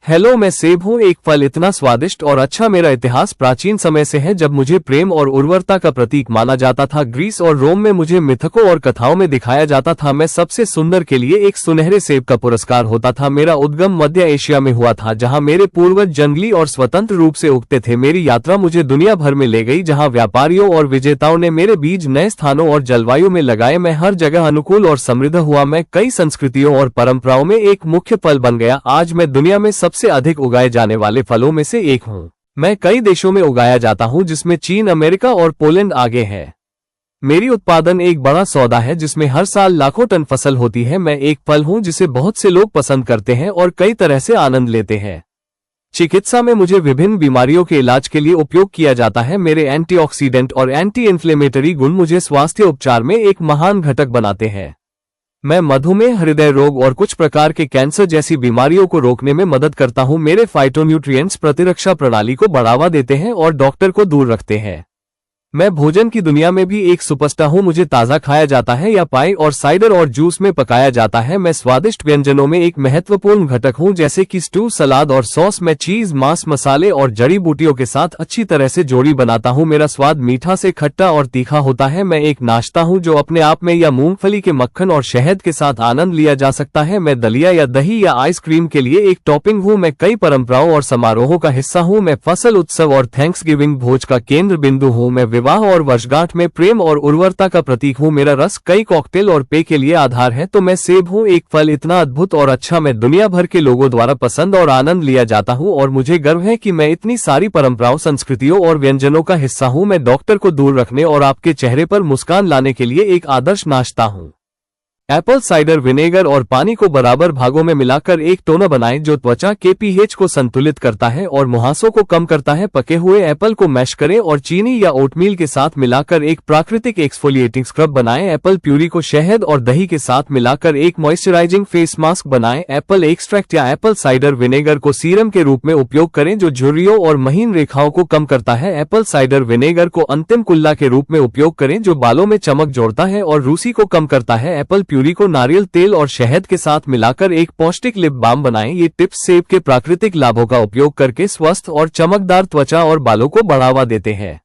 Hello, मैं सेब हूँ, एक फल इतना स्वादिष्ट और अच्छा। मेरा इतिहास प्राचीन समय से है, जब मुझे प्रेम और उर्वरता का प्रतीक माना जाता था। ग्रीस और रोम में मुझे मिथकों और कथाओं में दिखाया जाता था। मैं सबसे सुंदर के लिए एक सुनहरे सेब का पुरस्कार होता था। मेरा उद्गम मध्य एशिया में हुआ था, जहाँ मेरे पूर्वज जंगली और स्वतंत्र रूप से उगते थे। मेरी यात्रा मुझे दुनिया भर में ले गई, जहाँ व्यापारियों और विजेताओं ने मेरे बीज नए स्थानों और जलवायु में लगाए। मैं हर जगह अनुकूल और समृद्ध हुआ। मैं कई संस्कृतियों और परंपराओं में एक मुख्य फल बन गया। आज मैं दुनिया में सबसे अधिक उगाए जाने वाले फलों में से एक हूँ। मैं कई देशों में उगाया जाता हूँ, जिसमें चीन, अमेरिका और पोलैंड आगे है। मेरी उत्पादन एक बड़ा सौदा है, जिसमें हर साल लाखों टन फसल होती है। मैं एक फल हूँ जिसे बहुत से लोग पसंद करते हैं और कई तरह से आनंद लेते हैं। चिकित्सा में मुझे विभिन्न बीमारियों के इलाज के लिए उपयोग किया जाता है। मेरे एंटीऑक्सीडेंट और एंटी इन्फ्लेमेटरी गुण मुझे स्वास्थ्य उपचार में एक महान घटक बनाते हैं। मैं मधुमेह, हृदय रोग और कुछ प्रकार के कैंसर जैसी बीमारियों को रोकने में मदद करता हूं। मेरे फाइटोन्यूट्रिएंट्स प्रतिरक्षा प्रणाली को बढ़ावा देते हैं और डॉक्टर को दूर रखते हैं। मैं भोजन की दुनिया में भी एक सुपरस्टार हूं। मुझे ताज़ा खाया जाता है या पाई और साइडर और जूस में पकाया जाता है। मैं स्वादिष्ट व्यंजनों में एक महत्वपूर्ण घटक हूं, जैसे कि स्टू, सलाद और सॉस। मैं चीज, मांस, मसाले और जड़ी बूटियों के साथ अच्छी तरह से जोड़ी बनाता हूं। मेरा स्वाद मीठा से खट्टा और तीखा होता है। मैं एक नाश्ता हूं जो अपने आप में या मूंगफली के मक्खन और शहद के साथ आनंद लिया जा सकता है। मैं दलिया या दही या आइसक्रीम के लिए एक टॉपिंग हूं। मैं कई परंपराओं और समारोहों का हिस्सा हूं। मैं फसल उत्सव और थैंक्सगिविंग भोज का केंद्र बिंदु हूं। मैं विवाह और वर्षगांठ में प्रेम और उर्वरता का प्रतीक हूं। मेरा रस कई कॉकटेल और पेय के लिए आधार है। तो मैं सेब हूं, एक फल इतना अद्भुत और अच्छा। मैं दुनिया भर के लोगों द्वारा पसंद और आनंद लिया जाता हूं और मुझे गर्व है कि मैं इतनी सारी परंपराओं, संस्कृतियों और व्यंजनों का हिस्सा हूं। मैं डॉक्टर को दूर रखने और आपके चेहरे पर मुस्कान लाने के लिए एक आदर्श नाश्ता हूं। एप्पल साइडर विनेगर और पानी को बराबर भागों में मिलाकर एक टोनर बनाएं, जो त्वचा के पीएच को संतुलित करता है और मुहासों को कम करता है। पके हुए एप्पल को मैश करें और चीनी या ओटमील के साथ मिलाकर एक प्राकृतिक एक्सफोलिएटिंग स्क्रब बनाएं। एप्पल प्यूरी को शहद और दही के साथ मिलाकर एक मॉइस्चराइजिंग फेस मास्क बनाएं। एप्पल एक्सट्रैक्ट या एप्पल साइडर विनेगर को सीरम के रूप में उपयोग करें, जो झुर्रियों और महीन रेखाओं को कम करता है। एप्पल साइडर विनेगर को अंतिम कुल्ला के रूप में उपयोग करें, जो बालों में चमक जोड़ता है और रूसी को कम करता है। एप्पल प्यूरी को नारियल तेल और शहद के साथ मिलाकर एक पौष्टिक लिप बाम बनाएं। ये टिप्स सेब के प्राकृतिक लाभों का उपयोग करके स्वस्थ और चमकदार त्वचा और बालों को बढ़ावा देते हैं।